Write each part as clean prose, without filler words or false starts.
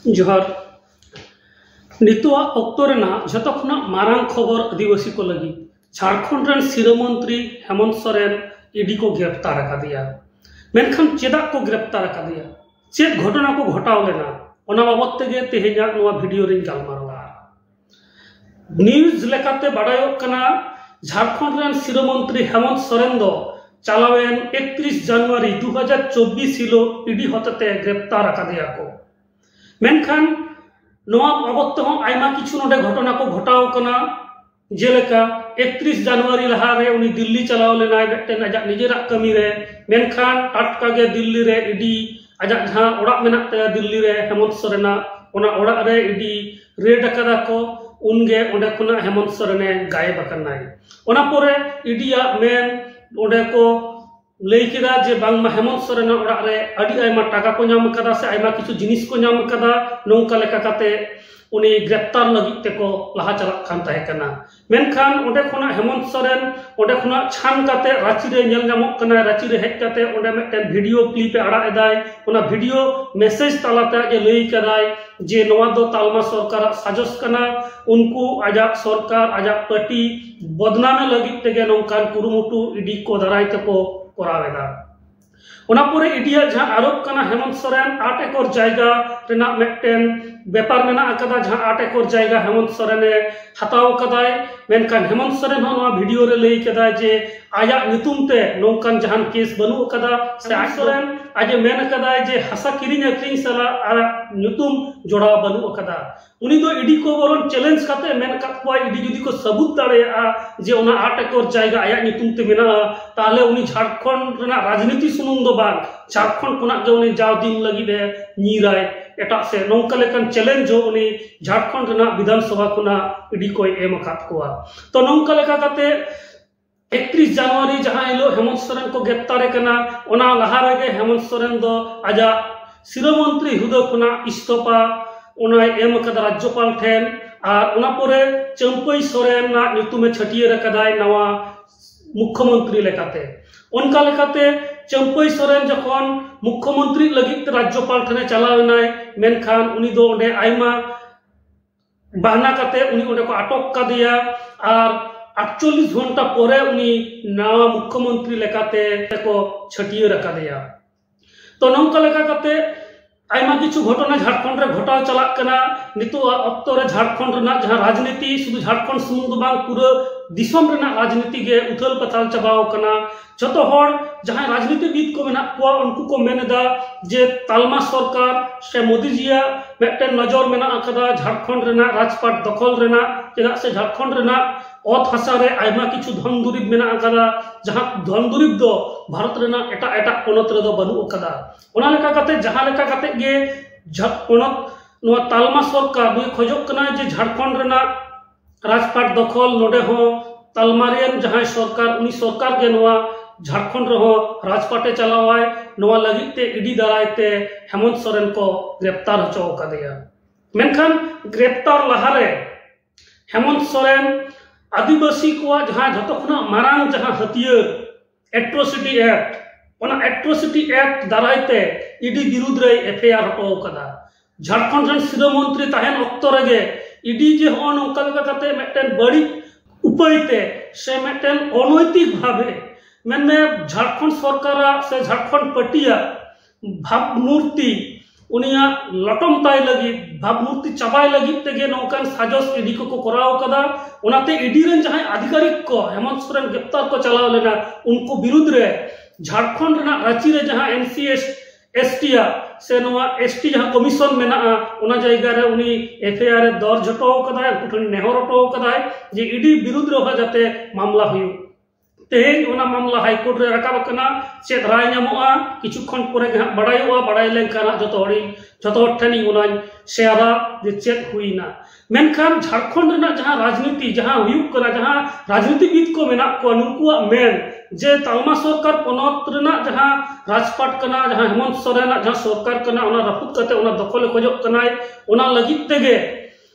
जोहार नितुआ ऑक्टो रेना जतो खना मारांग खबर आदिवासी को लगी झारखंड रेन सिरो मंत्री हेमंत सोरेन ईडी को गिरफ्तार अकादिया मेनखान चेदा को गिरफ्तार अकादिया चेद घटना को घटाव लेना ओना बाबत तेगे तेहेजा नोआ वीडियो रिन गालमारवा न्यूज लेकाते बाडायोग कना झारखंड रेन सिरो मंत्री हेमंत सोरेन दो चालावेन 31 जनवरी 2024 हिलो ईडी होते गिरफ्तार अकादिया को मेनखान नोआ बाबत हो आयमा किछु नोडे घटना को घटाव कना जेलेका 31 जनवरी लहारे उनी दिल्ली चलाव लेना बेटेन आजा निजेरा कमी रे मेनखान टाटका गे दिल्ली रे ईडी आजा जहां ओड़ा मेना ते दिल्ली रे हेमंत सोरेना ओना ओड़ा रे ईडी रेड अकादा को उनगे ओंडे खुना हेमंत सोरेने गायब अकनाय ओना पोरे ईडिया मेन ओंडे को लई किदा जे बांगमा हेमंत सोरेन ओड़ा रे अडी आयमा टाका को नाम कदा से आयमा किछु जिनिस को नाम कदा नोंका लेका काते उनी गिरफ्तार लगी तेको लहा चला खान ताहे कना मेनखान ओंडे खुना हेमंत सोरेन ओंडे खुना छान काते रांची रे नेल नामक कना रांची रे हेज काते ओंडे मेटेन वीडियो क्लिप ए आड़ा एदाय ओना वीडियो मैसेज तालाते जे लई कदाय जे नोआ दो तालमा सरकार साजस कना उनको आजा सरकार आजा पार्टी बदनामे लगी तेगे नोंकान कुरुमुटु ईडी को दाराय तेको करावेदा ओना पोरे ईडिया जहां आरोप कना हेमंत सोरेन 8 एकड़ जायगा रेना मेटेन व्यापार मेना अकदा जहां 8 एकड़ जायगा हेमंत सोरेने हताव कदाय मेनकान हेमंत सोरेन हो नोआ वीडियो रे लई कदा जे आया नितुम ते नोंकान जहां केस बनु कदा से आज सोरेन आज मेन कदा जे हसा किरिंग अक्रिंग सला आ नितुम जोड़ा बनु कदा उनी दो ईडी को बोलन चैलेंज काते मेन कापवा ईडी जुदी को सबूत दाड़ेया जे ओना 8 एकड़ जायगा आया नितुम ते मेना ताले उनी झारखंड रेना राजनीति सुनुम दो बाग झारखंड खुना जो उनी जाव दिन लगी दे नीराय एटा से नौका लेकन चैलेंज जो उनी झारखंड रेना विधानसभा खुना ईडी को एम अकात कोआ तो नौका लेका काते 31 जनवरी जहां हिलो हेमंत सोरेन को गिरफ्तार कना ओना लहा रेगे हेमंत सोरेन दो आजा सिरो मंत्री हुदा खुना इस्तफा ओना एम कदा राज्यपाल ठेन और ओना पोरे चंपई सोरेन ना नितुमे छटियर कदाय नवा मुख्यमंत्री लेकाते उनका लेकाते चंपई सोरेन जखन मुख्यमंत्री लगित राज्यपाल ठने चलावनाय मेनखान उनी दो ओंडे आयमा बहाना काते उनी ओंडे को अटक कदिया और 48 घंटा पोरे उनी नवा मुख्यमंत्री लेकाते को छटियर कदिया तो नौका लेका काते आयमा किछु घटना झारखंड रे घटाव चला कना नितो अक्तो रे झारखंड रेना जहां राजनीति सुदु झारखंड सुमुंग बांग पूरा दिसम रेना राजनीति गे उथल पथाल चबाव कना जतो हर जहां राजनीतिविद को मेना को उनको को मेनदा जे तालमा सरकार से मोदी जिया मेटेन नजर मेना अकदा झारखंड रेना राजपाट दखल रेना चेदा से झारखंड रेना ओत हसा रे आयमा किछु धन दुरिब मेना अकदा जहां धन दुरिब दो भारत रेना एटा एटा पोनत रे दो बनु अकदा ओना लेका काते जहां लेका काते गे पोनत नोआ तालमा सरकार दुई खोजक कना जे झारखंड रेना राजपाट दखल नोडे हो तालमारियन जहां सरकार उनी सरकार गे नोआ झारखंड रहो राजपाटे चलावाय नोआ लगिते ईडी दारायते हेमंत सोरेन को गिरफ्तार होचो कदिया मेनखान गिरफ्तार लहारे हेमंत सोरेन आदिवासी को जहां जतो खुना मारांग जहां हथियार एट्रोसिटी एक्ट ओना एट्रोसिटी एक्ट दारायते ईडी विरुद्ध रे एफआईआर हटो कदा झारखंड रन सिरो मंत्री ताहेन अक्तो रेगे ईडी जे हो नोका लेका काते मेटेन बड़ी उपायते से मेटेन अनैतिक भावे मेनमे झारखंड सरकार से झारखंड पटिया भावमूर्ति उनिया लटम ताय लगी भावमूर्ति चबाय लगी तेगे नौकान साजस ईडी को कराव कदा ओनाते ईडी रेन जहां अधिकारिक को हेमंत सोरेन गिरफ्तार को चलाव लेना उनको विरुद्ध रे झारखंड रेना रांची रे जहां एनसीएस एसटीया से नोआ एसटी जहां कमीशन मेना ओना जायगा रे उनी एफआईआर दर्ज हटो कदा कुठन नेहर हटो कदा जे ईडी विरुद्ध रे जाते मामला हुई तेज ओना मामला हाईकोर्ट रे रकाब कना चेत राय नामोआ किछु खन पोरे गे बडायोआ बडाय लेनकाना जतो ठनी ओना शेरा जे चेत हुईना मेनखान झारखंड रेना जहां राजनीति जहां हुयुक कना जहां राजनीतिविद को मेना को नुकुआ मेन जे तालमा सरकार पोनत रेना जहां राजपाट कना जहां हेमंत सोरेन जहां सरकार कना ओना रपुत कते ओना दखल खोजक कनाय ओना लगित तेगे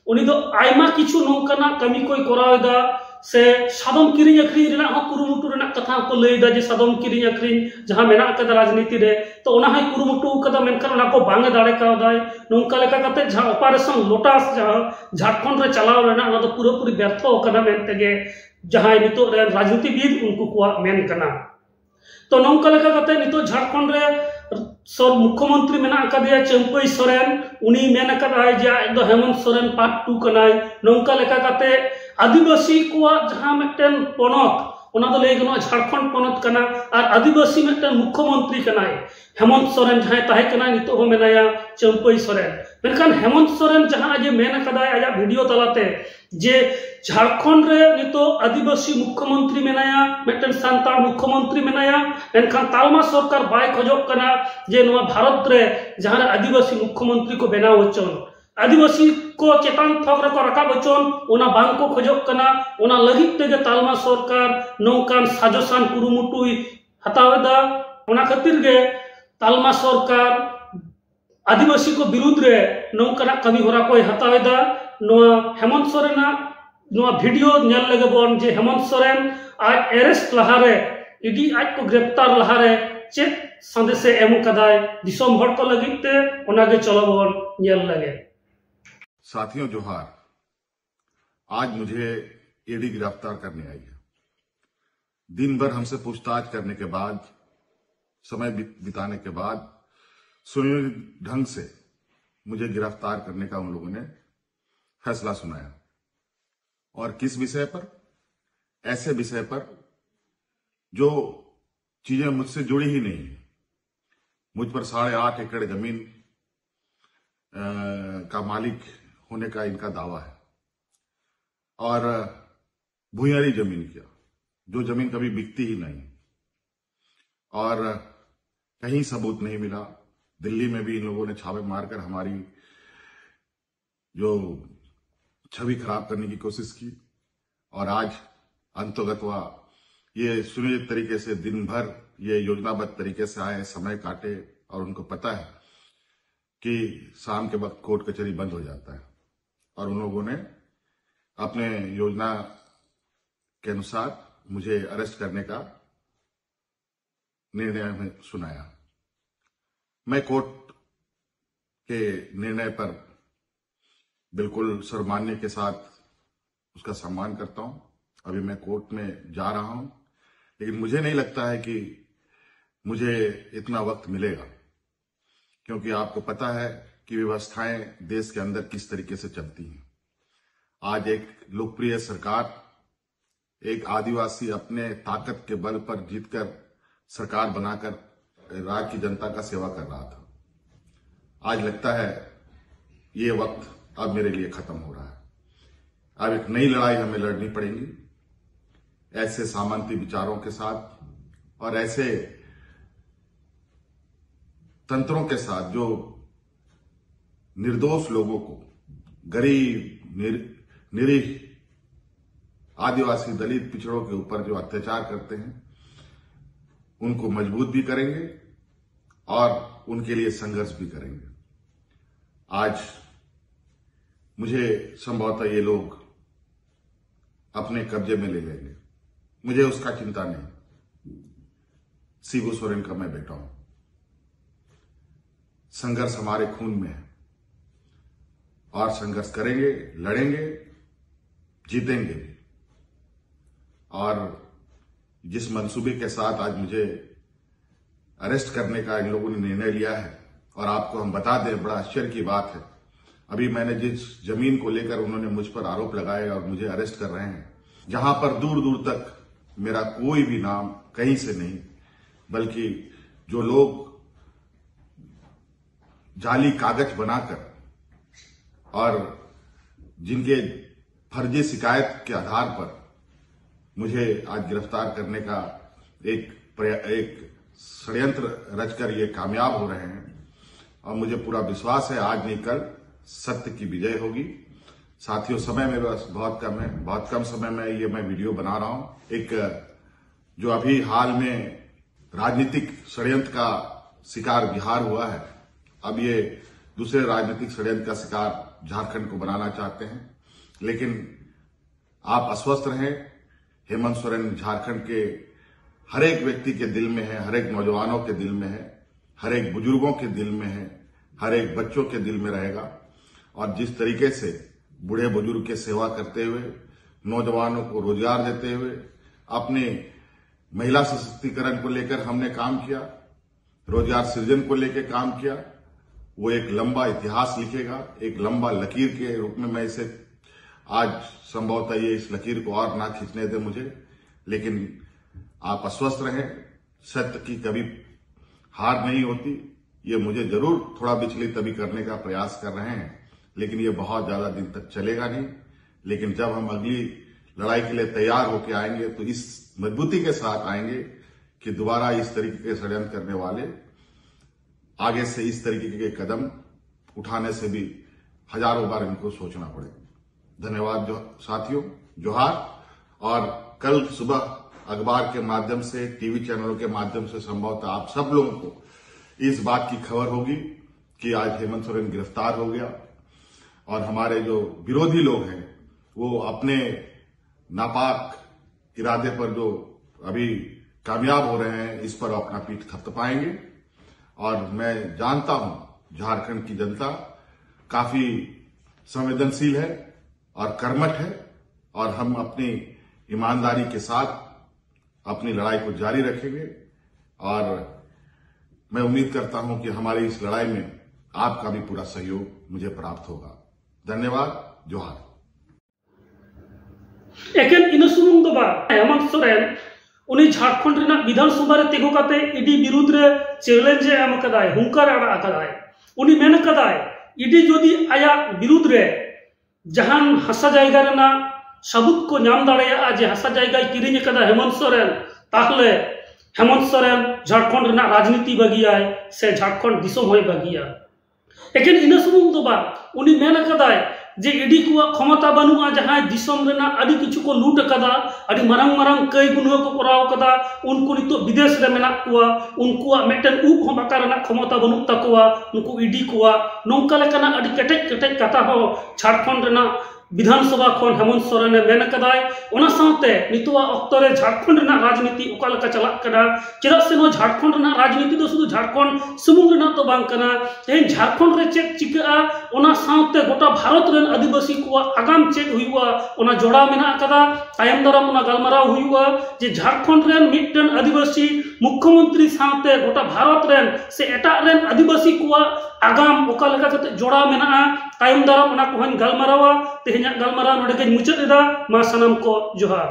उनी दो आयमा किछु नोंकाना कमी कोई करावेदा से सादम किरिंग अखरिंग रेना हो कुरुमुटु रेना कथा को लैदा जे सादम किरिंग अखरिंग जहां मेना कदा राजनीति रे तो ओना है कुरुमुटु कदा मेनखान ओना को बांगे दाड़े कावदाय नोंका लेका कते जहां ऑपरेशन लोटस जहां झारखंड रे चलाव रेना ओना तो पूरी व्यर्थ होकना मेनते गे जहां नितो रे राजनीतिविद उनको को मेन कना तो नोंका लेका कते नितो झारखंड रे सर मुख्यमंत्री मेना कदिया चंपई सोरेन उनी मेन कदाय जे एकदम हेमंत सोरेन पार्ट 2 कनाय नोंका लेका कते आदिवासी को जहां मिटन पनत ओना दो लय गनो झारखंड पनत कना और आदिवासी मिटन मुख्यमंत्री कनाय हेमंत सोरेन जहां ताहे कना नितो हो मेनाया चंपई सोरेन मेनखान हेमंत सोरेन जहां जे मेन कदाय आजा वीडियो तलाते जे झारखंड रे नितो आदिवासी मुख्यमंत्री मेनाया मिटन सांताल मुख्यमंत्री मेनाया मेनखान तालमा सरकार बाय खजोक कना जे नवा भारत रे जहां आदिवासी मुख्यमंत्री को बनाव होचन आदिवासी को चेतान थक रको रकाब होचन ओना बांग को खजोक कना ओना लगित तेगे तालमा सरकार नौकान साजोसान कुरुमुटुई हतावेदा ओना खातिर गे तालमा सरकार आदिवासी को विरुद्ध रे नौकाना कमी होरा को हतावेदा नोआ हेमंत सोरेना नोआ वीडियो नेल लगे बोन जे हेमंत सोरेन आज अरेस्ट लहारे इडी आज को गिरफ्तार लहारे चेक संदेशे एम कदाय दिसोम हड़ को लगिते ओनागे चलो बोन नेल लगे। साथियों जोहार, आज मुझे ईडी गिरफ्तार करने आई है। दिन भर हमसे पूछताछ करने के बाद, समय बिताने के बाद सुनियोजित ढंग से मुझे गिरफ्तार करने का उन लोगों ने फैसला सुनाया। और किस विषय पर? ऐसे विषय पर जो चीजें मुझसे जुड़ी ही नहीं है। मुझ पर 8.5 एकड़ जमीन का मालिक होने का इनका दावा है और भूयारी जमीन किया, जो जमीन कभी बिकती ही नहीं और कहीं सबूत नहीं मिला। दिल्ली में भी इन लोगों ने छापे मारकर हमारी जो छवि खराब करने की कोशिश की और आज अंतोगत हुआ ये सुनियोजित तरीके से दिन भर ये योजनाबद्ध तरीके से आए, समय काटे और उनको पता है कि शाम के वक्त कोर्ट कचहरी बंद हो जाता है और उन लोगों ने अपने योजना के अनुसार मुझे अरेस्ट करने का निर्णय हमें सुनाया। मैं कोर्ट के निर्णय पर बिल्कुल सर्वमान्य के साथ उसका सम्मान करता हूं। अभी मैं कोर्ट में जा रहा हूं, लेकिन मुझे नहीं लगता है कि मुझे इतना वक्त मिलेगा, क्योंकि आपको पता है कि व्यवस्थाएं देश के अंदर किस तरीके से चलती हैं। आज एक लोकप्रिय सरकार, एक आदिवासी अपने ताकत के बल पर जीतकर सरकार बनाकर राज्य की जनता का सेवा कर रहा था। आज लगता है ये वक्त अब मेरे लिए खत्म हो रहा है। अब एक नई लड़ाई हमें लड़नी पड़ेगी ऐसे सामंती विचारों के साथ और ऐसे तंत्रों के साथ जो निर्दोष लोगों को, गरीब, निरीह आदिवासी, दलित, पिछड़ों के ऊपर जो अत्याचार करते हैं उनको मजबूत भी करेंगे और उनके लिए संघर्ष भी करेंगे। आज मुझे संभवतः ये लोग अपने कब्जे में ले लेंगे, मुझे उसका चिंता नहीं। शिबू सोरेन का मैं बेटा हूं। संघर्ष हमारे खून में है और संघर्ष करेंगे, लड़ेंगे, जीतेंगे भी। और जिस मंसूबे के साथ आज मुझे अरेस्ट करने का इन लोगों ने निर्णय लिया है, और आपको हम बता दें, बड़ा आश्चर्य की बात है, अभी मैंने जिस जमीन को लेकर उन्होंने मुझ पर आरोप लगाए और मुझे अरेस्ट कर रहे हैं, जहां पर दूर दूर तक मेरा कोई भी नाम कहीं से नहीं, बल्कि जो लोग जाली कागज बनाकर और जिनके फर्जी शिकायत के आधार पर मुझे आज गिरफ्तार करने का एक षड्यंत्र रचकर ये कामयाब हो रहे हैं। और मुझे पूरा विश्वास है आज नहीं कल सत्य की विजय होगी। साथियों, समय मेरे पास बहुत कम है, बहुत कम समय में ये मैं वीडियो बना रहा हूं। एक जो अभी हाल में राजनीतिक षड्यंत्र का शिकार बिहार हुआ है, अब ये दूसरे राजनीतिक षड्यंत्र का शिकार झारखंड को बनाना चाहते हैं। लेकिन आप अस्वस्थ रहें, हेमंत सोरेन झारखंड के हर एक व्यक्ति के दिल में है, हर एक नौजवानों के दिल में है, हर एक बुजुर्गों के दिल में है, हर एक बच्चों के दिल में रहेगा। और जिस तरीके से बूढ़े बुजुर्ग की सेवा करते हुए, नौजवानों को रोजगार देते हुए, अपने महिला सशक्तिकरण को लेकर हमने काम किया, रोजगार सृजन को लेकर काम किया, वो एक लंबा इतिहास लिखेगा। एक लंबा लकीर के रूप में मैं इसे आज संभवतः ये इस लकीर को और ना खींचने दे मुझे, लेकिन आप आश्वस्त रहें, सत्य की कभी हार नहीं होती। ये मुझे जरूर थोड़ा विचलित अभी करने का प्रयास कर रहे हैं, लेकिन ये बहुत ज्यादा दिन तक चलेगा नहीं। लेकिन जब हम अगली लड़ाई के लिए तैयार होकर आएंगे तो इस मजबूती के साथ आएंगे कि दोबारा इस तरीके के षड्यंत्र करने वाले आगे से इस तरीके के कदम उठाने से भी हजारों बार इनको सोचना पड़े। धन्यवाद साथियों, जोहार। और कल सुबह अखबार के माध्यम से, टीवी चैनलों के माध्यम से संभवतः आप सब लोगों को इस बात की खबर होगी कि आज हेमंत सोरेन गिरफ्तार हो गया और हमारे जो विरोधी लोग हैं वो अपने नापाक इरादे पर जो अभी कामयाब हो रहे हैं, इस पर अपना पीठ थपथपाएंगे। और मैं जानता हूं झारखंड की जनता काफी संवेदनशील है और कर्मठ है, और हम अपनी ईमानदारी के साथ अपनी लड़ाई को जारी रखेंगे। और मैं उम्मीद करता हूं कि हमारी इस लड़ाई में आपका भी पूरा सहयोग मुझे प्राप्त होगा। धन्यवाद, जोहार। एकेन इन सुमुंग दो बा हेमंत सोरेन उनी झारखंड रेना विधानसभा रे तिगु काते ईडी विरुद्ध रे चैलेंज एम कदाय, हुंकार आड़ा कदाय। उनी मेन कदाय ईडी जदि आया विरुद्ध रे जहान हासा जायगा रेना सबूत को नाम दाड़ेया जे हासा जायगा किरिंग कदा हेमंत सोरेन, ताहले हेमंत सोरेन झारखंड रेना राजनीति बागियाय से झारखंड दिसोम होय बागिया। एकेन इन सुमुंग दो बा उनी मेन कदाय जे ईडी को क्षमता बनुआ जहां दिसोम रेना आदि किछु को लूट कदा, आदि मारंग मारंग कई गुनो को कराव कदा, उनको नितो विदेश रे मेना कुआ, उनको मेटन उप हो बाका रेना क्षमता बनु तकुआ, उनको ईडी को नोंका लेकाना आदि केटेक केटेक कथा हो झारखंड रेना विधानसभा खन हेमंत सोरेन मेन कदाय। ओना साथे नितोआ ऑक्तो रे झारखंड रेना राजनीति ओका लेका चलाक कदा, चेदा से नो झारखंड रेना राजनीति दो शुधु झारखंड सुमुंग रेना तो बांग कना, तेन झारखंड रे चेक चिका ओना साथे गोटा भारत रेन आदिवासी को आगाम चेक हुआ ओना जोड़ा मेना कदा। तायम दाराम ओना गलमाराव हुआ जे झारखंड रेन मिटन आदिवासी मुख्यमंत्री साथे गोटा भारत रेन से एटा रेन आदिवासी को आगाम ओका लेका कते जोड़ा मेना। तायम दाराम ओना को हन गलमारावा। तेहना गलमाराव नोडे के मुचाद एदा। मा सनम को जोहार।